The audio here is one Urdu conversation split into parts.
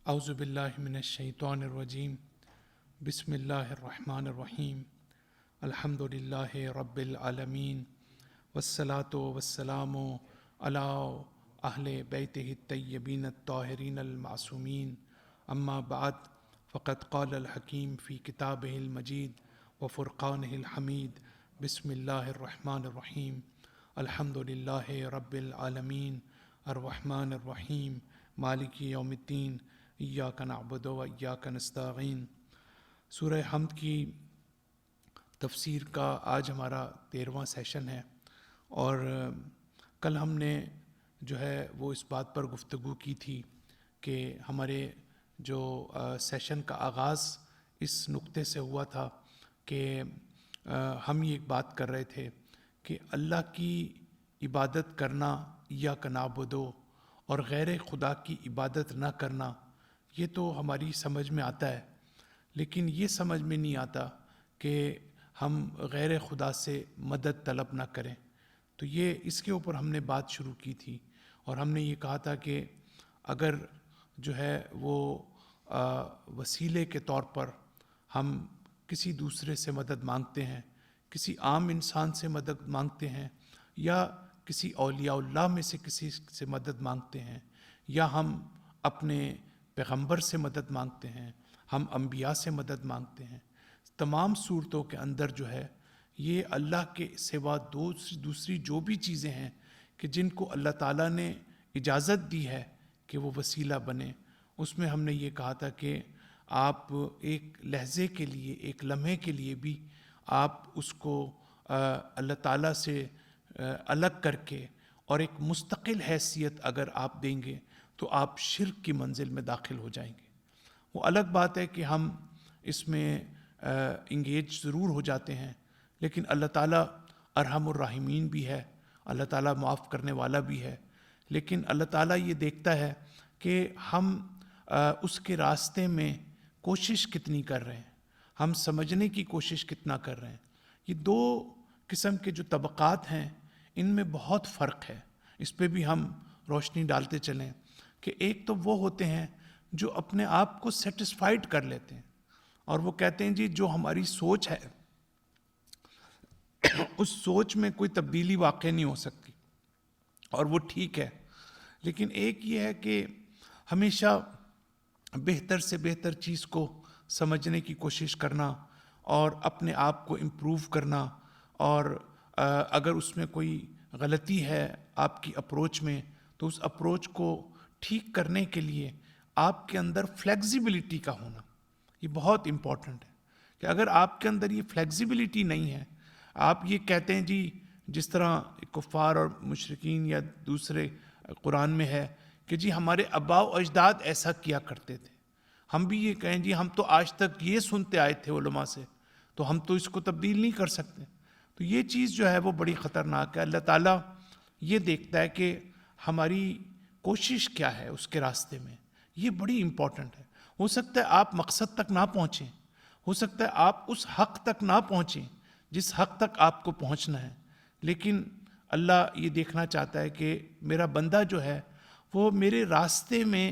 اعوذ باللہ من الشیطان الرجیم بسم اللہ الرحمن الرحیم الحمد للہ رب العالمین والصلاة والسلام علی اہل بیتہ الطیبین الطاہرین المعصومین اما بعد فقد قال الحکیم فی کتابہ المجید وفرقانہ الحمید بسم اللہ الرحمن الرحیم الحمد للہ رب العالمین الرحمن الرحیم مالک یوم الدین ایاک نعبد و ایاک نستعین۔ سورہ حمد کی تفسیر کا آج ہمارا 13واں سیشن ہے، اور کل ہم نے جو ہے وہ اس بات پر گفتگو کی تھی کہ ہمارے جو سیشن کا آغاز اس نقطے سے ہوا تھا کہ ہم یہ ایک بات کر رہے تھے کہ اللہ کی عبادت کرنا ایاک نعبد اور غیر خدا کی عبادت نہ کرنا، یہ تو ہماری سمجھ میں آتا ہے، لیکن یہ سمجھ میں نہیں آتا کہ ہم غیر خدا سے مدد طلب نہ کریں۔ تو یہ اس کے اوپر ہم نے بات شروع کی تھی، اور ہم نے یہ کہا تھا کہ اگر جو ہے وہ وسیلے کے طور پر ہم کسی دوسرے سے مدد مانگتے ہیں، کسی عام انسان سے مدد مانگتے ہیں، یا کسی اولیاء اللہ میں سے کسی سے مدد مانگتے ہیں، یا ہم اپنے پیغمبر سے مدد مانگتے ہیں، ہم انبیاء سے مدد مانگتے ہیں، تمام صورتوں کے اندر جو ہے یہ اللہ کے سوا دوسری جو بھی چیزیں ہیں کہ جن کو اللہ تعالیٰ نے اجازت دی ہے کہ وہ وسیلہ بنے، اس میں ہم نے یہ کہا تھا کہ آپ ایک لحظے کے لیے، ایک لمحے کے لیے بھی آپ اس کو اللہ تعالیٰ سے الگ کر کے اور ایک مستقل حیثیت اگر آپ دیں گے تو آپ شرک کی منزل میں داخل ہو جائیں گے۔ وہ الگ بات ہے کہ ہم اس میں انگیج ضرور ہو جاتے ہیں، لیکن اللہ تعالیٰ ارحم الراحمین بھی ہے، اللہ تعالیٰ معاف کرنے والا بھی ہے، لیکن اللہ تعالیٰ یہ دیکھتا ہے کہ ہم اس کے راستے میں کوشش کتنی کر رہے ہیں، ہم سمجھنے کی کوشش کتنا کر رہے ہیں۔ یہ دو قسم کے جو طبقات ہیں ان میں بہت فرق ہے، اس پہ بھی ہم روشنی ڈالتے چلیں کہ ایک تو وہ ہوتے ہیں جو اپنے آپ کو سیٹسفائیڈ کر لیتے ہیں، اور وہ کہتے ہیں جی جو ہماری سوچ ہے اس سوچ میں کوئی تبدیلی واقع نہیں ہو سکتی، اور وہ ٹھیک ہے۔ لیکن ایک یہ ہے کہ ہمیشہ بہتر سے بہتر چیز کو سمجھنے کی کوشش کرنا اور اپنے آپ کو امپروو کرنا، اور اگر اس میں کوئی غلطی ہے آپ کی اپروچ میں تو اس اپروچ کو ٹھیک کرنے کے لیے آپ کے اندر فلیکسیبلٹی کا ہونا، یہ بہت امپورٹنٹ ہے کہ اگر آپ کے اندر یہ فلیکسیبلٹی نہیں ہے، آپ یہ کہتے ہیں جی جس طرح کفار اور مشرکین یا دوسرے قرآن میں ہے کہ جی ہمارے آباء و اجداد ایسا کیا کرتے تھے، ہم بھی یہ کہیں جی ہم تو آج تک یہ سنتے آئے تھے علماء سے، تو ہم تو اس کو تبدیل نہیں کر سکتے۔ تو یہ چیز جو ہے وہ بڑی خطرناک ہے۔ اللہ تعالیٰ یہ دیکھتا ہے کہ ہماری کوشش کیا ہے اس کے راستے میں، یہ بڑی امپورٹنٹ ہے۔ ہو سکتا ہے آپ مقصد تک نہ پہنچیں، ہو سکتا ہے آپ اس حق تک نہ پہنچیں جس حق تک آپ کو پہنچنا ہے، لیکن اللہ یہ دیکھنا چاہتا ہے کہ میرا بندہ جو ہے وہ میرے راستے میں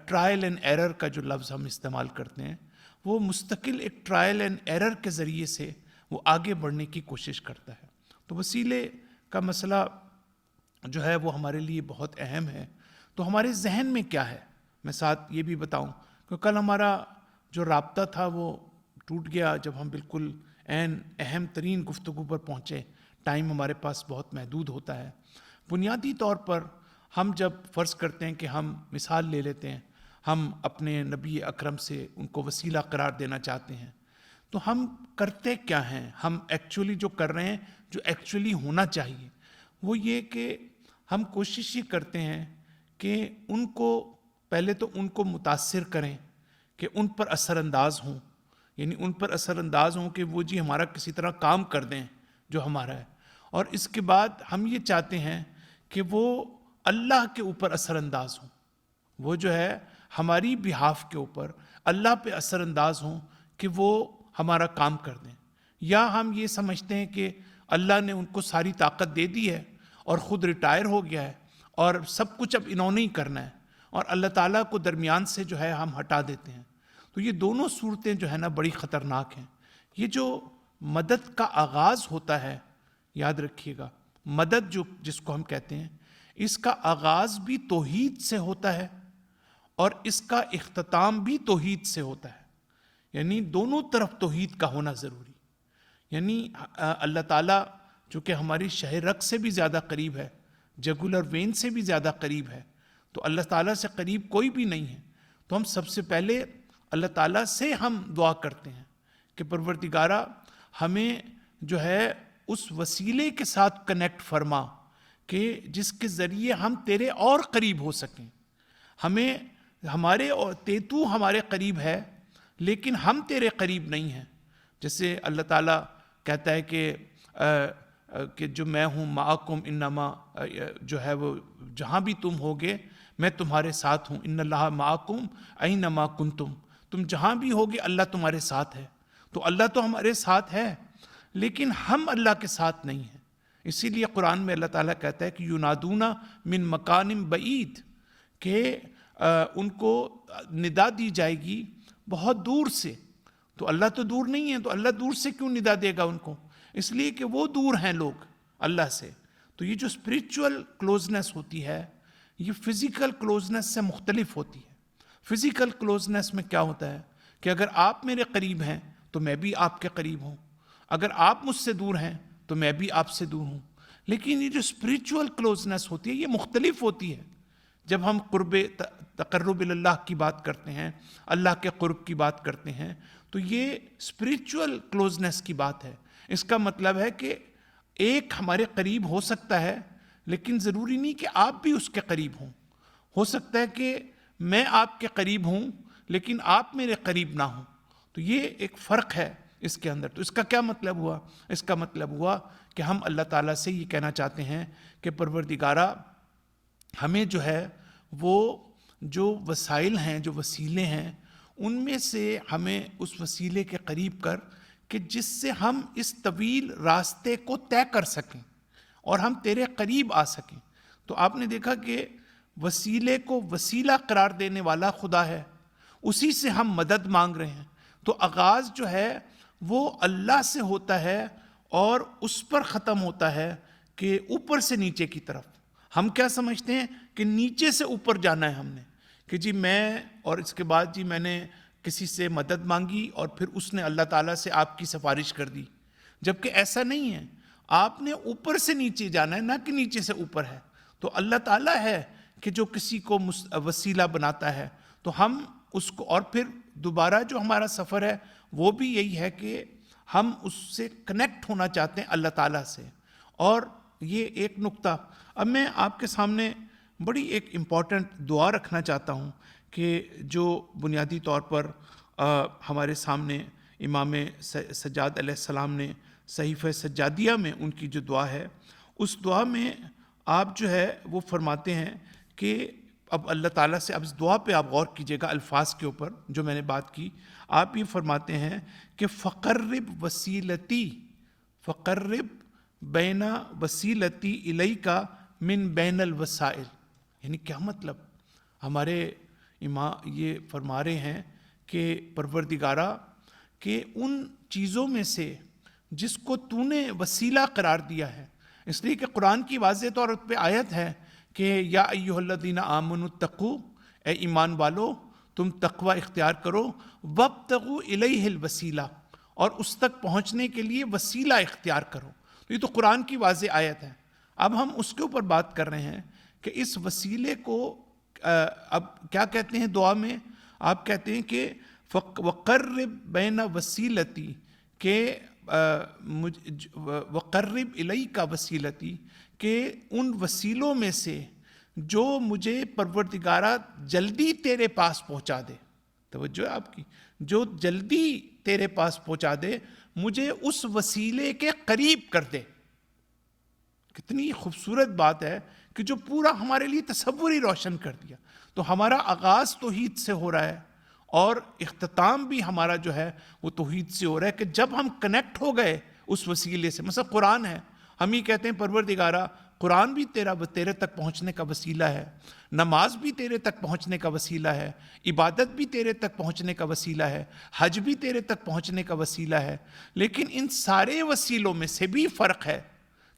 ٹرائل اینڈ ایرر کا جو لفظ ہم استعمال کرتے ہیں، وہ مستقل ایک ٹرائل اینڈ ایرر کے ذریعے سے وہ آگے بڑھنے کی کوشش کرتا ہے۔ تو وسیلے کا مسئلہ جو ہے وہ ہمارے لیے بہت اہم ہے۔ تو ہمارے ذہن میں کیا ہے، میں ساتھ یہ بھی بتاؤں کہ کل ہمارا جو رابطہ تھا وہ ٹوٹ گیا جب ہم بالکل اہم ترین گفتگو پر پہنچے۔ ٹائم ہمارے پاس بہت محدود ہوتا ہے۔ بنیادی طور پر ہم جب فرض کرتے ہیں کہ ہم مثال لے لیتے ہیں، ہم اپنے نبی اکرم سے ان کو وسیلہ قرار دینا چاہتے ہیں، تو ہم کرتے کیا ہیں؟ ہم ایکچولی جو کر رہے ہیں، جو ایکچولی ہونا چاہیے وہ یہ کہ ہم کوشش یہ کرتے ہیں کہ ان کو پہلے تو ان کو متاثر کریں، کہ ان پر اثر انداز ہوں، یعنی ان پر اثر انداز ہوں کہ وہ جی ہمارا کسی طرح کام کر دیں جو ہمارا ہے، اور اس کے بعد ہم یہ چاہتے ہیں کہ وہ اللہ کے اوپر اثر انداز ہوں، وہ جو ہے ہماری بہاف کے اوپر اللہ پہ اثر انداز ہوں کہ وہ ہمارا کام کر دیں۔ یا ہم یہ سمجھتے ہیں کہ اللہ نے ان کو ساری طاقت دے دی ہے اور خود ریٹائر ہو گیا ہے اور سب کچھ اب انہوں نے ہی کرنا ہے، اور اللہ تعالیٰ کو درمیان سے جو ہے ہم ہٹا دیتے ہیں. تو یہ دونوں صورتیں جو ہے نا بڑی خطرناک ہیں. یہ جو مدد کا آغاز ہوتا ہے، یاد رکھیے گا، مدد جس کو ہم کہتے ہیں، اس کا آغاز بھی توحید سے ہوتا ہے اور اس کا اختتام بھی توحید سے ہوتا ہے. یعنی دونوں طرف توحید کا ہونا ضروری. یعنی اللہ تعالیٰ چونکہ ہماری شہ رگ سے بھی زیادہ قریب ہے، جگولر وین سے بھی زیادہ قریب ہے، تو اللہ تعالیٰ سے قریب کوئی بھی نہیں ہے. تو ہم سب سے پہلے اللہ تعالیٰ سے ہم دعا کرتے ہیں کہ پروردگارہ ہمیں جو ہے اس وسیلے کے ساتھ کنیکٹ فرما کہ جس کے ذریعے ہم تیرے اور قریب ہو سکیں. ہمیں ہمارے اور تو ہمارے قریب ہے لیکن ہم تیرے قریب نہیں ہیں. جیسے اللہ تعالیٰ کہتا ہے کہ جو میں ہوں معکم انما، جو ہے وہ جہاں بھی تم ہوگے میں تمہارے ساتھ ہوں. ان اللہ معکم اینما کنتم، تم جہاں بھی ہوگے اللہ تمہارے ساتھ ہے. تو اللہ تو ہمارے ساتھ ہے لیکن ہم اللہ کے ساتھ نہیں ہیں. اسی لیے قرآن میں اللہ تعالیٰ کہتا ہے کہ ینادونا من مکان بعید، کہ ان کو ندا دی جائے گی بہت دور سے. تو اللہ تو دور نہیں ہے، تو اللہ دور سے کیوں ندا دے گا ان کو؟ اس لیے کہ وہ دور ہیں لوگ اللہ سے. تو یہ جو اسپریچول کلوزنس ہوتی ہے یہ فزیکل کلوزنس سے مختلف ہوتی ہے. فزیکل کلوزنس میں کیا ہوتا ہے کہ اگر آپ میرے قریب ہیں تو میں بھی آپ کے قریب ہوں، اگر آپ مجھ سے دور ہیں تو میں بھی آپ سے دور ہوں. لیکن یہ جو اسپریچول کلوزنس ہوتی ہے یہ مختلف ہوتی ہے. جب ہم تقرب اللہ کی بات کرتے ہیں، اللہ کے قرب کی بات کرتے ہیں، تو یہ اسپریچول کلوزنس کی بات ہے. اس کا مطلب ہے کہ ایک ہمارے قریب ہو سکتا ہے لیکن ضروری نہیں کہ آپ بھی اس کے قریب ہوں. ہو سکتا ہے کہ میں آپ کے قریب ہوں لیکن آپ میرے قریب نہ ہوں. تو یہ ایک فرق ہے اس کے اندر. تو اس کا کیا مطلب ہوا؟ اس کا مطلب ہوا کہ ہم اللہ تعالیٰ سے یہ کہنا چاہتے ہیں کہ پروردگارہ ہمیں جو ہے وہ جو وسائل ہیں، جو وسیلے ہیں، ان میں سے ہمیں اس وسیلے کے قریب کر کہ جس سے ہم اس طویل راستے کو طے کر سکیں اور ہم تیرے قریب آ سکیں. تو آپ نے دیکھا کہ وسیلے کو وسیلہ قرار دینے والا خدا ہے، اسی سے ہم مدد مانگ رہے ہیں. تو آغاز جو ہے وہ اللہ سے ہوتا ہے اور اس پر ختم ہوتا ہے کہ اوپر سے نیچے کی طرف. ہم کیا سمجھتے ہیں کہ نیچے سے اوپر جانا ہے ہم نے، کہ جی میں، اور اس کے بعد جی میں نے کسی سے مدد مانگی اور پھر اس نے اللہ تعالیٰ سے آپ کی سفارش کر دی. جبکہ ایسا نہیں ہے، آپ نے اوپر سے نیچے جانا ہے، نہ کہ نیچے سے اوپر ہے. تو اللہ تعالیٰ ہے کہ جو کسی کو وسیلہ بناتا ہے. تو ہم اس کو، اور پھر دوبارہ جو ہمارا سفر ہے وہ بھی یہی ہے کہ ہم اس سے کنیکٹ ہونا چاہتے ہیں اللہ تعالیٰ سے. اور یہ ایک نقطہ اب میں آپ کے سامنے بڑی ایک امپورٹنٹ دعا رکھنا چاہتا ہوں کہ جو بنیادی طور پر ہمارے سامنے امام سجاد علیہ السلام نے صحیفہ سجادیہ میں ان کی جو دعا ہے، اس دعا میں آپ جو ہے وہ فرماتے ہیں کہ اب اللہ تعالیٰ سے، اب اس دعا پہ آپ غور کیجئے گا الفاظ کے اوپر جو میں نے بات کی. آپ یہ فرماتے ہیں کہ فقرب وسیلتی، فقرب بین وسیلتی الیکا من بین الوسائل. یعنی کیا مطلب؟ ہمارے امام یہ فرما رہے ہیں کہ پروردگارہ کہ ان چیزوں میں سے جس کو تو نے وسیلہ قرار دیا ہے، اس لیے کہ قرآن کی واضح طور پہ آیت ہے کہ یا ایھا الذین آمنوا اتقوا، اے ایمان والو تم تقوی اختیار کرو، وابتغوا الیہ الوسیلہ، اور اس تک پہنچنے کے لیے وسیلہ اختیار کرو. تو یہ تو قرآن کی واضح آیت ہے. اب ہم اس کے اوپر بات کر رہے ہیں کہ اس وسیلے کو اب کیا کہتے ہیں دعا میں؟ آپ کہتے ہیں کہ وقرب بین وسیلتی، کہ وقرب الیک وسیلتی، کہ ان وسیلوں میں سے جو مجھے پروردگارہ جلدی تیرے پاس پہنچا دے. توجہ ہے آپ کی، جو جلدی تیرے پاس پہنچا دے، مجھے اس وسیلے کے قریب کر دے. کتنی خوبصورت بات ہے کہ جو پورا ہمارے لیے تصور ہی روشن کر دیا. تو ہمارا آغاز توحید سے ہو رہا ہے اور اختتام بھی ہمارا جو ہے وہ توحید سے ہو رہا ہے کہ جب ہم کنیکٹ ہو گئے اس وسیلے سے. مثلا قرآن ہے، ہم ہی کہتے ہیں پروردگارہ قرآن بھی تیرے تک پہنچنے کا وسیلہ ہے، نماز بھی تیرے تک پہنچنے کا وسیلہ ہے، عبادت بھی تیرے تک پہنچنے کا وسیلہ ہے، حج بھی تیرے تک پہنچنے کا وسیلہ ہے. لیکن ان سارے وسیلوں میں سے بھی فرق ہے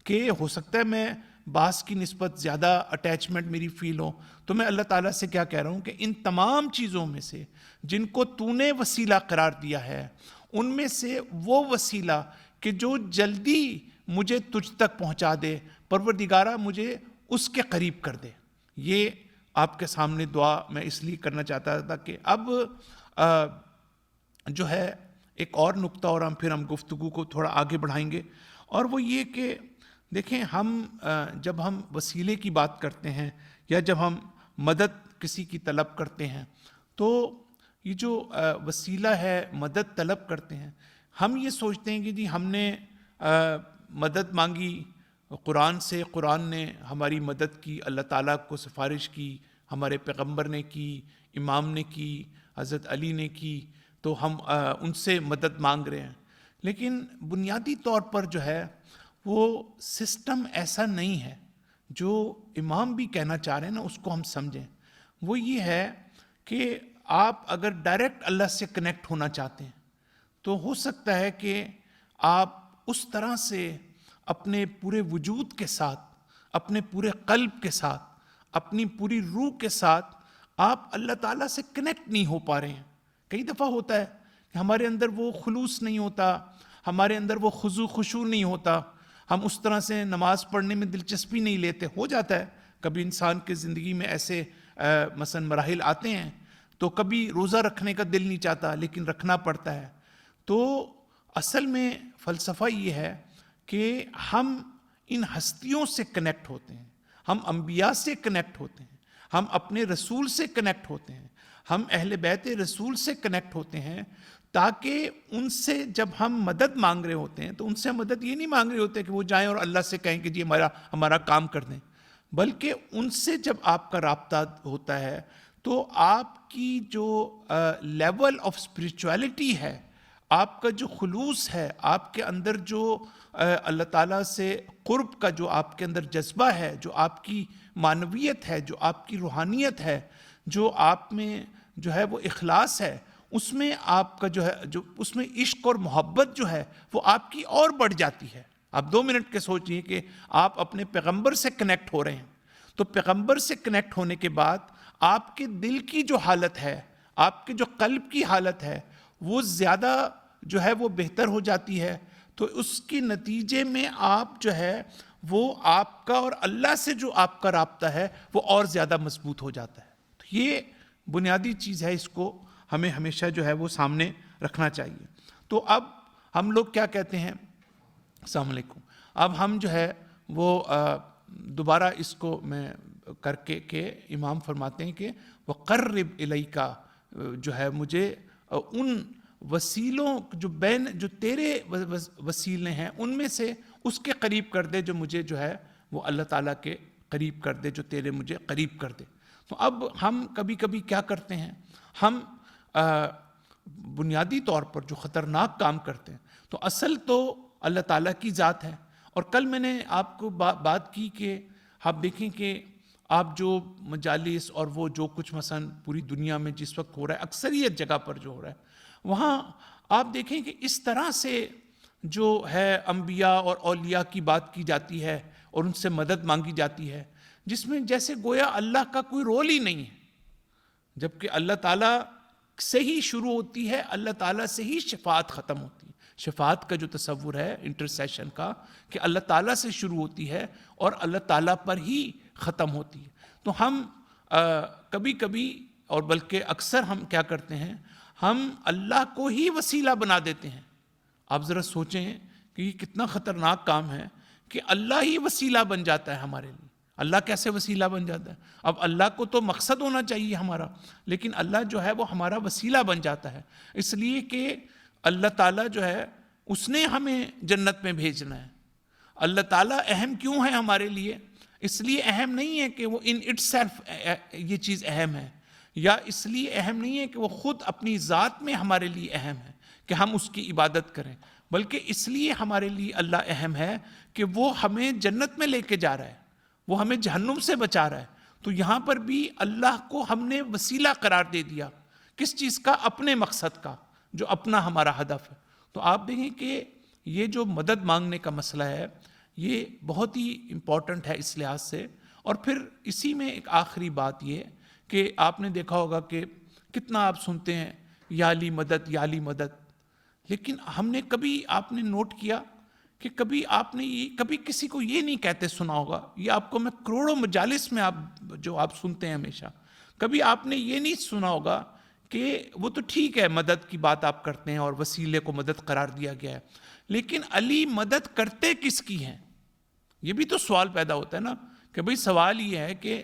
کہ ہو سکتا ہے میں بعض کی نسبت زیادہ اٹیچمنٹ میری فیل ہو، تو میں اللہ تعالیٰ سے کیا کہہ رہا ہوں کہ ان تمام چیزوں میں سے جن کو تو نے وسیلہ قرار دیا ہے، ان میں سے وہ وسیلہ کہ جو جلدی مجھے تجھ تک پہنچا دے، پروردگارہ مجھے اس کے قریب کر دے. یہ آپ کے سامنے دعا میں اس لیے کرنا چاہتا تھا کہ اب جو ہے ایک اور نقطہ اور پھر ہم گفتگو کو تھوڑا آگے بڑھائیں گے، اور وہ یہ کہ دیکھیں جب ہم وسیلے کی بات کرتے ہیں یا جب ہم مدد کسی کی طلب کرتے ہیں، تو یہ جو وسیلہ ہے مدد طلب کرتے ہیں، ہم یہ سوچتے ہیں کہ جی ہم نے مدد مانگی قرآن سے، قرآن نے ہماری مدد کی، اللہ تعالیٰ کو سفارش کی، ہمارے پیغمبر نے کی، امام نے کی، حضرت علی نے کی، تو ہم ان سے مدد مانگ رہے ہیں. لیکن بنیادی طور پر جو ہے وہ سسٹم ایسا نہیں ہے. جو امام بھی کہنا چاہ رہے ہیں نا اس کو ہم سمجھیں. وہ یہ ہے کہ آپ اگر ڈائریکٹ اللہ سے کنیکٹ ہونا چاہتے ہیں تو ہو سکتا ہے کہ آپ اس طرح سے اپنے پورے وجود کے ساتھ، اپنے پورے قلب کے ساتھ، اپنی پوری روح کے ساتھ آپ اللہ تعالیٰ سے کنیکٹ نہیں ہو پا رہے ہیں. کئی دفعہ ہوتا ہے کہ ہمارے اندر وہ خلوص نہیں ہوتا، ہمارے اندر وہ خشوع نہیں ہوتا، ہم اس طرح سے نماز پڑھنے میں دلچسپی نہیں لیتے. ہو جاتا ہے کبھی انسان کی زندگی میں ایسے مثلا مراحل آتے ہیں تو کبھی روزہ رکھنے کا دل نہیں چاہتا لیکن رکھنا پڑتا ہے. تو اصل میں فلسفہ یہ ہے کہ ہم ان ہستیوں سے کنیکٹ ہوتے ہیں، ہم انبیاء سے کنیکٹ ہوتے ہیں، ہم اپنے رسول سے کنیکٹ ہوتے ہیں، ہم اہل بیت رسول سے کنیکٹ ہوتے ہیں، تاکہ ان سے جب ہم مدد مانگ رہے ہوتے ہیں تو ان سے مدد یہ نہیں مانگ رہے ہوتے کہ وہ جائیں اور اللہ سے کہیں کہ جی ہمارا کام کر دیں، بلکہ ان سے جب آپ کا رابطہ ہوتا ہے تو آپ کی جو لیول آف اسپریچویلٹی ہے، آپ کا جو خلوص ہے، آپ کے اندر جو اللہ تعالیٰ سے قرب کا جو آپ کے اندر جذبہ ہے، جو آپ کی معنویت ہے، جو آپ کی روحانیت ہے، جو آپ میں جو ہے وہ اخلاص ہے، اس میں آپ کا جو ہے جو اس میں عشق اور محبت جو ہے وہ آپ کی اور بڑھ جاتی ہے. آپ 2 منٹ کے سوچئے کہ آپ اپنے پیغمبر سے کنیکٹ ہو رہے ہیں، تو پیغمبر سے کنیکٹ ہونے کے بعد آپ کے دل کی جو حالت ہے، آپ کے جو قلب کی حالت ہے، وہ زیادہ جو ہے وہ بہتر ہو جاتی ہے. تو اس کے نتیجے میں آپ جو ہے وہ آپ کا اور اللہ سے جو آپ کا رابطہ ہے وہ اور زیادہ مضبوط ہو جاتا ہے. تو یہ بنیادی چیز ہے، اس کو ہمیں ہمیشہ جو ہے وہ سامنے رکھنا چاہیے. تو اب ہم لوگ کیا کہتے ہیں، السلام علیکم، اب ہم جو ہے وہ دوبارہ اس کو میں کر کے کہ امام فرماتے ہیں کہ وَقَرِّبْ إِلَيْكَ، جو ہے مجھے ان وسیلوں جو تیرے وسیلے ہیں ان میں سے اس کے قریب کر دے جو مجھے جو ہے وہ اللہ تعالیٰ کے قریب کر دے، جو تیرے مجھے قریب کر دے. تو اب ہم کبھی کبھی کیا کرتے ہیں، ہم بنیادی طور پر جو خطرناک کام کرتے ہیں، تو اصل تو اللہ تعالیٰ کی ذات ہے. اور کل میں نے آپ کو بات کی کہ آپ دیکھیں کہ آپ جو مجالس اور وہ جو کچھ مثلا پوری دنیا میں جس وقت ہو رہا ہے، اکثریت جگہ پر جو ہو رہا ہے، وہاں آپ دیکھیں کہ اس طرح سے جو ہے انبیاء اور اولیاء کی بات کی جاتی ہے اور ان سے مدد مانگی جاتی ہے، جس میں جیسے گویا اللہ کا کوئی رول ہی نہیں ہے، جبکہ اللہ تعالیٰ سے ہی شروع ہوتی ہے، اللہ تعالیٰ سے ہی شفاعت ختم ہوتی ہے. شفاعت کا جو تصور ہے انٹرسیشن کا، کہ اللہ تعالیٰ سے شروع ہوتی ہے اور اللہ تعالیٰ پر ہی ختم ہوتی ہے. تو ہم کبھی کبھی اور بلکہ اکثر ہم کیا کرتے ہیں، ہم اللہ کو ہی وسیلہ بنا دیتے ہیں. آپ ذرا سوچیں کہ یہ کتنا خطرناک کام ہے کہ اللہ ہی وسیلہ بن جاتا ہے ہمارے لیے. اللہ کیسے وسیلہ بن جاتا ہے؟ اب اللہ کو تو مقصد ہونا چاہیے ہمارا، لیکن اللہ جو ہے وہ ہمارا وسیلہ بن جاتا ہے، اس لیے کہ اللہ تعالیٰ جو ہے اس نے ہمیں جنت میں بھیجنا ہے. اللہ تعالیٰ اہم کیوں ہے ہمارے لیے؟ اس لیے اہم نہیں ہے کہ وہ ان اٹ سیلف یہ چیز اہم ہے، یا اس لیے اہم نہیں ہے کہ وہ خود اپنی ذات میں ہمارے لیے اہم ہے کہ ہم اس کی عبادت کریں، بلکہ اس لیے ہمارے لیے اللہ اہم ہے کہ وہ ہمیں جنت میں لے کے جا رہا ہے. وہ ہمیں جہنم سے بچا رہا ہے. تو یہاں پر بھی اللہ کو ہم نے وسیلہ قرار دے دیا. کس چیز کا؟ اپنے مقصد کا، جو اپنا ہمارا ہدف ہے. تو آپ دیکھیں کہ یہ جو مدد مانگنے کا مسئلہ ہے یہ بہت ہی امپورٹنٹ ہے اس لحاظ سے. اور پھر اسی میں ایک آخری بات یہ کہ آپ نے دیکھا ہوگا کہ کتنا آپ سنتے ہیں یا علی مدد یا علی مدد، لیکن ہم نے کبھی، آپ نے نوٹ کیا کہ کبھی آپ نے کبھی کسی کو یہ نہیں کہتے سنا ہوگا، یہ آپ کو میں کروڑوں مجالس میں آپ سنتے ہیں ہمیشہ، کبھی آپ نے یہ نہیں سنا ہوگا کہ وہ تو ٹھیک ہے مدد کی بات آپ کرتے ہیں اور وسیلے کو مدد قرار دیا گیا ہے، لیکن علی مدد کرتے کس کی ہیں؟ یہ بھی تو سوال پیدا ہوتا ہے نا کہ بھئی سوال یہ ہے کہ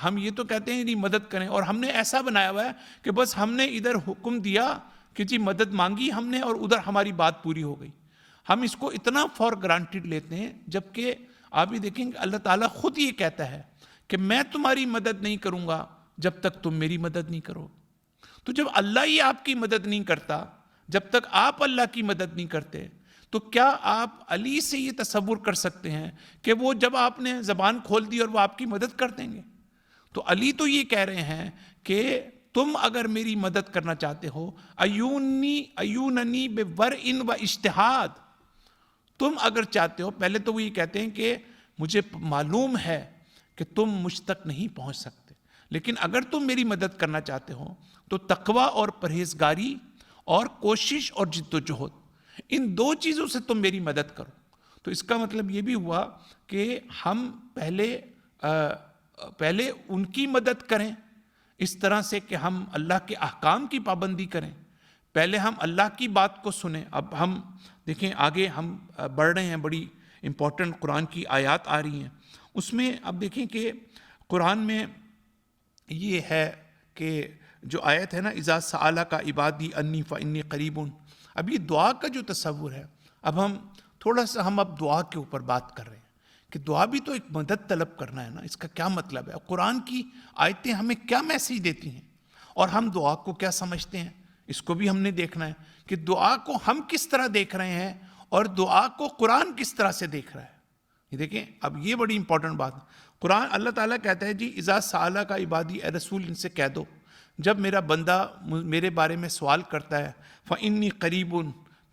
ہم یہ تو کہتے ہیں نہیں مدد کریں، اور ہم نے ایسا بنایا ہوا ہے کہ بس ہم نے ادھر حکم دیا کہ جی مدد مانگی ہم نے اور ادھر ہماری بات پوری ہو گئی. ہم اس کو اتنا فار گرانٹیڈ لیتے ہیں، جبکہ آپ بھی دیکھیں کہ اللہ تعالیٰ خود یہ کہتا ہے کہ میں تمہاری مدد نہیں کروں گا جب تک تم میری مدد نہیں کرو. تو جب اللہ ہی آپ کی مدد نہیں کرتا، جب تک آپ اللہ کی مدد نہیں کرتے، تو کیا آپ علی سے یہ تصور کر سکتے ہیں کہ وہ جب آپ نے زبان کھول دی اور وہ آپ کی مدد کر دیں گے؟ تو علی تو یہ کہہ رہے ہیں کہ تم اگر میری مدد کرنا چاہتے ہو، ایوننی بورء و اجتہاد، تم اگر چاہتے ہو، پہلے تو وہ یہ کہتے ہیں کہ مجھے معلوم ہے کہ تم مجھ تک نہیں پہنچ سکتے، لیکن اگر تم میری مدد کرنا چاہتے ہو تو تقوی اور پرہیزگاری اور کوشش اور جد و جہد، ان دو چیزوں سے تم میری مدد کرو. تو اس کا مطلب یہ بھی ہوا کہ ہم پہلے ان کی مدد کریں اس طرح سے کہ ہم اللہ کے احکام کی پابندی کریں، پہلے ہم اللہ کی بات کو سنیں. اب ہم دیکھیں آگے ہم بڑھ رہے ہیں، بڑی امپورٹنٹ قرآن کی آیات آ رہی ہیں، اس میں اب دیکھیں کہ قرآن میں یہ ہے کہ جو آیت ہے نا اذا سألک عبادی انی فانی قریب، اب یہ دعا کا جو تصور ہے، اب ہم تھوڑا سا اب دعا کے اوپر بات کر رہے ہیں کہ دعا بھی تو ایک مدد طلب کرنا ہے نا. اس کا کیا مطلب ہے؟ قرآن کی آیتیں ہمیں کیا میسیج دیتی ہیں اور ہم دعا کو کیا سمجھتے ہیں، اس کو بھی ہم نے دیکھنا ہے کہ دعا کو ہم کس طرح دیکھ رہے ہیں اور دعا کو قرآن کس طرح سے دیکھ رہا ہے. یہ دیکھیں اب یہ بڑی امپورٹنٹ بات ہے. قرآن اللہ تعالیٰ کہتا ہے جی اذا سألک عبادی، اے رسول ان سے کہہ دو جب میرا بندہ میرے بارے میں سوال کرتا ہے، فإنی قریب،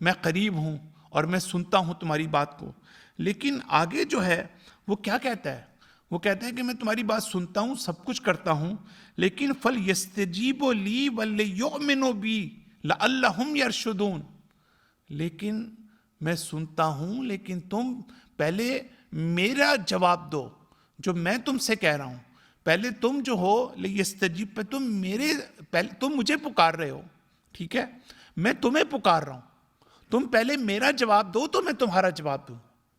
میں قریب ہوں اور میں سنتا ہوں تمہاری بات کو. لیکن آگے جو ہے وہ کیا کہتا ہے؟ وہ کہتا ہے کہ میں تمہاری بات سنتا ہوں، سب کچھ کرتا ہوں، لیکن فَلْيَسْتَجِيبُوا لِي وَلْيُؤْمِنُوا بِي لَعَلَّهُمْ يَرْشُدُونَ، لیکن میں سنتا ہوں، لیکن تم پہلے میرا جواب دو جو میں تم سے کہہ رہا ہوں. پہلے تم جو ہو لیستجیب، تم مجھے پکار رہے ہو، ٹھیک ہے، میں تمہیں پکار رہا ہوں، تم پہلے میرا جواب دو تو میں تمہارا جواب دوں.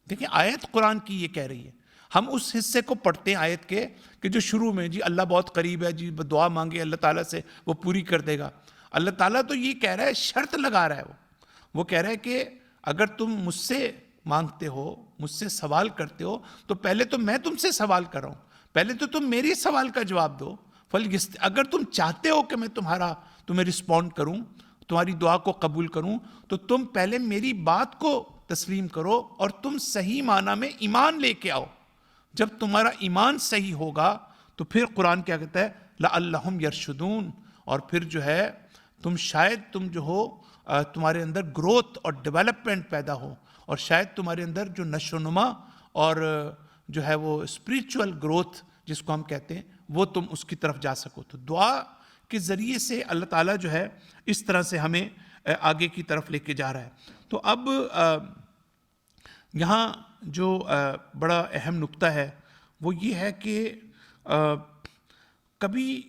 دیکھیں آیت قرآن کی یہ کہہ رہی ہے. ہم اس حصے کو پڑھتے ہیں آیت کے کہ جو شروع میں جی اللہ بہت قریب ہے، جی دعا مانگے اللہ تعالیٰ سے وہ پوری کر دے گا. اللہ تعالیٰ تو یہ کہہ رہا ہے، شرط لگا رہا ہے، وہ کہہ رہا ہے کہ اگر تم مجھ سے مانگتے ہو، مجھ سے سوال کرتے ہو، تو پہلے تو میں تم سے سوال کر رہا ہوں، پہلے تو تم میری سوال کا جواب دو. اگر تم چاہتے ہو کہ میں تمہیں رسپونڈ کروں، تمہاری دعا کو قبول کروں، تو تم پہلے میری بات کو تسلیم کرو اور تم صحیح معنی میں ایمان لے کے آؤ. جب تمہارا ایمان صحیح ہوگا تو پھر قرآن کیا کہتا ہے لعلہم یرشدون، اور پھر جو ہے تم شاید تم جو ہو تمہارے اندر گروتھ اور ڈیولپمنٹ پیدا ہو، اور شاید تمہارے اندر جو نشو و نما اور جو ہے وہ اسپریچول گروتھ جس کو ہم کہتے ہیں وہ تم اس کی طرف جا سکو. تو دعا کے ذریعے سے اللہ تعالیٰ جو ہے اس طرح سے ہمیں آگے کی طرف لے کے جا رہا ہے. تو اب یہاں جو بڑا اہم نکتہ ہے وہ یہ ہے کہ کبھی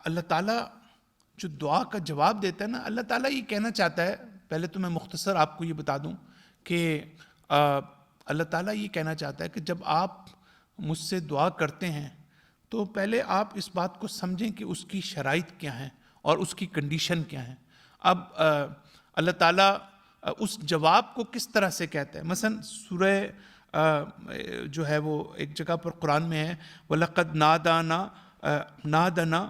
اللہ تعالیٰ جو دعا کا جواب دیتا ہے نا، اللہ تعالیٰ یہ کہنا چاہتا ہے، پہلے تو میں مختصر آپ کو یہ بتا دوں کہ اللہ تعالیٰ یہ کہنا چاہتا ہے کہ جب آپ مجھ سے دعا کرتے ہیں تو پہلے آپ اس بات کو سمجھیں کہ اس کی شرائط کیا ہیں اور اس کی کنڈیشن کیا ہیں. اب اللہ تعالیٰ اس جواب کو کس طرح سے کہتا ہے؟ مثلا سورہ جو ہے وہ ایک جگہ پر قرآن میں ہے وَلَقَدْ نَادَنَا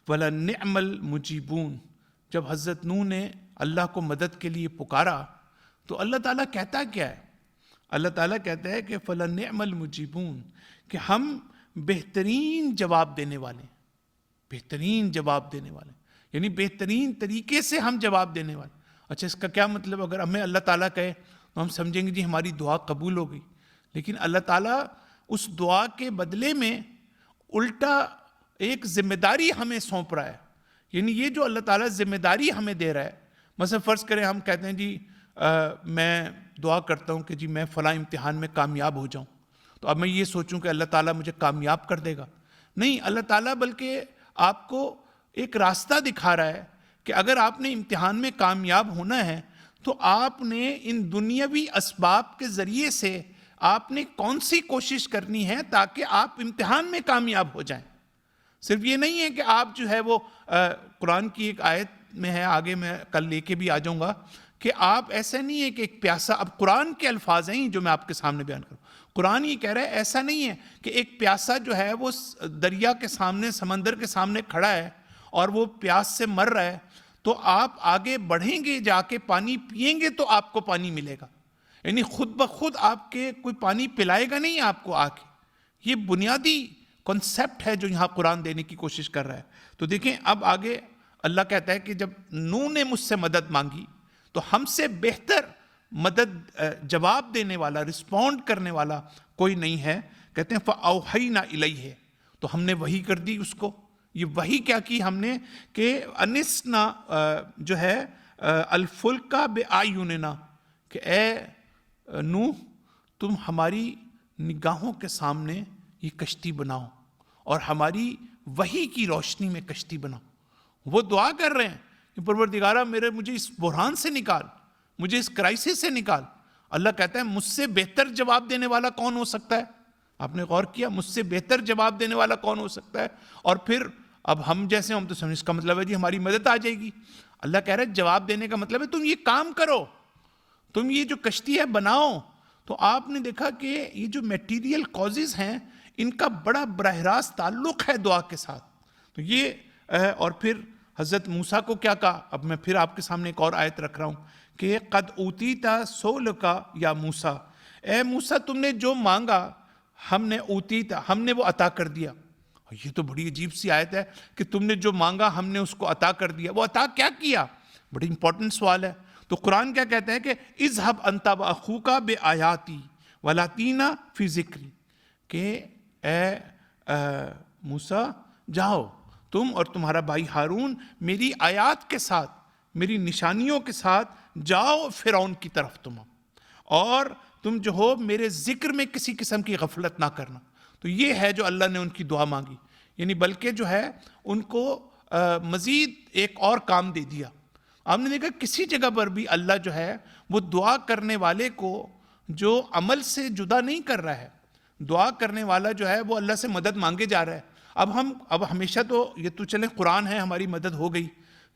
وَلَنِعْمَ الْمُجِيبُونَ، جب حضرت نوح نے اللہ کو مدد کے لیے پکارا تو اللہ تعالیٰ کہتا کیا ہے؟ اللہ تعالیٰ کہتا ہے کہ فَلَنِعْمَ الْمُجِيبُونَ، کہ ہم بہترین جواب دینے والے ہیں، بہترین جواب دینے والے ہیں، یعنی بہترین طریقے سے ہم جواب دینے والے. اچھا اس کا کیا مطلب؟ اگر ہمیں اللہ تعالیٰ کہے تو ہم سمجھیں گے جی ہماری دعا قبول ہو گئی، لیکن اللہ تعالیٰ اس دعا کے بدلے میں الٹا ایک ذمہ داری ہمیں سونپ رہا ہے. یعنی یہ جو اللہ تعالیٰ ذمہ داری ہمیں دے رہا ہے، مثلا فرض کریں ہم کہتے ہیں جی میں دعا کرتا ہوں کہ جی میں فلاں امتحان میں کامیاب ہو جاؤں، تو اب میں یہ سوچوں کہ اللہ تعالیٰ مجھے کامیاب کر دے گا. نہیں، اللہ تعالیٰ بلکہ آپ کو ایک راستہ دکھا رہا ہے کہ اگر آپ نے امتحان میں کامیاب ہونا ہے تو آپ نے ان دنیاوی اسباب کے ذریعے سے آپ نے کون سی کوشش کرنی ہے تاکہ آپ امتحان میں کامیاب ہو جائیں. صرف یہ نہیں ہے کہ آپ جو ہے وہ قرآن کی ایک آیت میں ہے، آگے میں کل لے کے بھی آ جاؤں گا، کہ آپ ایسا نہیں ہے کہ ایک پیاسا، اب قرآن کے الفاظ ہیں جو میں آپ کے سامنے بیان کروں، قرآن یہ کہہ رہا ہے ایسا نہیں ہے کہ ایک پیاسا جو ہے وہ دریا کے سامنے، سمندر کے سامنے کھڑا ہے اور وہ پیاس سے مر رہا ہے، تو آپ آگے بڑھیں گے، جا کے پانی پئیں گے تو آپ کو پانی ملے گا. یعنی خود بخود آپ کے کوئی پانی پلائے گا نہیں آپ کو آ کے. یہ بنیادی کنسیپٹ ہے جو یہاں قرآن دینے کی کوشش کر رہا ہے. تو دیکھیں اب آگے اللہ کہتا ہے کہ جب نوح نے مجھ سے مدد مانگی تو ہم سے بہتر مدد جواب دینے والا، رسپونڈ کرنے والا کوئی نہیں ہے. کہتے ہیں فَأَوْحَيْنَا إِلَيْهِ، تو ہم نے وحی کر دی اس کو. یہ وحی کیا کی ہم نے کہ انسنا جو ہے الفلک بِأَعْيُنِنَا، کہ اے نوح تم ہماری نگاہوں کے سامنے یہ کشتی بناؤ اور ہماری وحی کی روشنی میں کشتی بناؤ. وہ دعا کر رہے ہیں کہ پروردگارہ مجھے اس بحران سے نکال، مجھے اس کرائسس سے نکال. اللہ کہتا ہے مجھ سے بہتر جواب دینے والا کون ہو سکتا ہے؟ آپ نے غور کیا مجھ سے بہتر جواب دینے والا کون ہو سکتا ہے؟ اور پھر اب ہم جیسے ہم تو سمجھ، اس کا مطلب ہے جی ہماری مدد آ جائے گی. اللہ کہہ رہا ہے جواب دینے کا مطلب ہے تم یہ کام کرو، تم یہ جو کشتی ہے بناؤ. تو آپ نے دیکھا کہ یہ جو میٹیریل کازز ہیں ان کا بڑا براہ راست تعلق ہے دعا کے ساتھ. تو یہ اور پھر حضرت موسیٰ کو کیا کہا؟ اب میں پھر آپ کے سامنے ایک اور آیت رکھ رہا ہوں کہ قد اوتیت سؤلک یا موسیٰ، اے موسیٰ تم نے جو مانگا ہم نے اوتیت، ہم نے وہ عطا کر دیا. یہ تو بڑی عجیب سی آیت ہے کہ تم نے جو مانگا ہم نے اس کو عطا کر دیا. وہ عطا کیا کیا؟ بڑی امپورٹنٹ سوال ہے. تو قرآن کیا کہتا ہے کہ اذهب انت واخوک بآیاتی ولا تینا فی ذکری، کہ اے موسیٰ جاؤ تم اور تمہارا بھائی ہارون میری آیات کے ساتھ، میری نشانیوں کے ساتھ جاؤ فرعون کی طرف تم، اور تم جو ہو میرے ذکر میں کسی قسم کی غفلت نہ کرنا. تو یہ ہے جو اللہ نے ان کی دعا مانگی، یعنی بلکہ جو ہے ان کو مزید ایک اور کام دے دیا. آپ نے دیکھا کسی جگہ پر بھی اللہ جو ہے وہ دعا کرنے والے کو جو عمل سے جدا نہیں کر رہا ہے. دعا کرنے والا جو ہے وہ اللہ سے مدد مانگے جا رہا ہے. اب ہمیشہ تو یہ تو چلیں قرآن ہے ہماری مدد ہو گئی،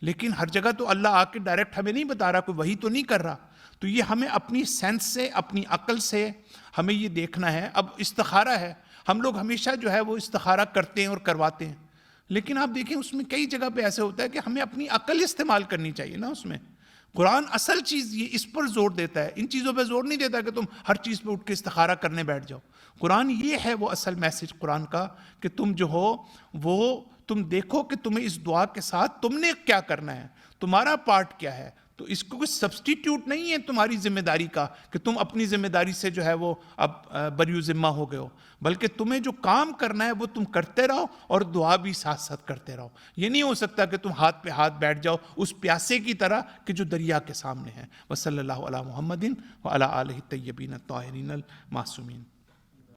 لیکن ہر جگہ تو اللہ آ کے ڈائریکٹ ہمیں نہیں بتا رہا، کوئی وہی تو نہیں کر رہا. تو یہ ہمیں اپنی سینس سے، اپنی عقل سے ہمیں یہ دیکھنا ہے. اب استخارہ ہے، ہم لوگ ہمیشہ جو ہے وہ استخارہ کرتے ہیں اور کرواتے ہیں، لیکن آپ دیکھیں اس میں کئی جگہ پہ ایسے ہوتا ہے کہ ہمیں اپنی عقل استعمال کرنی چاہیے نا. اس میں قرآن اصل چیز یہ اس پر زور دیتا ہے، ان چیزوں پہ زور نہیں دیتا کہ تم ہر چیز پہ اٹھ کے استخارہ کرنے بیٹھ جاؤ. قرآن یہ ہے وہ اصل میسج قرآن کا کہ تم جو ہو وہ تم دیکھو کہ تمہیں اس دعا کے ساتھ تم نے کیا کرنا ہے، تمہارا پارٹ کیا ہے. تو اس کو کوئی سبسٹیٹیوٹ نہیں ہے تمہاری ذمہ داری کا کہ تم اپنی ذمہ داری سے جو ہے وہ اب بریو ذمہ ہو گئے ہو، بلکہ تمہیں جو کام کرنا ہے وہ تم کرتے رہو اور دعا بھی ساتھ ساتھ کرتے رہو. یہ نہیں ہو سکتا کہ تم ہاتھ پہ ہاتھ بیٹھ جاؤ اس پیاسے کی طرح کہ جو دریا کے سامنے ہے. وصلی اللہ علی محمد وعلی آلہ الطیبین الطاہرین المعصومین.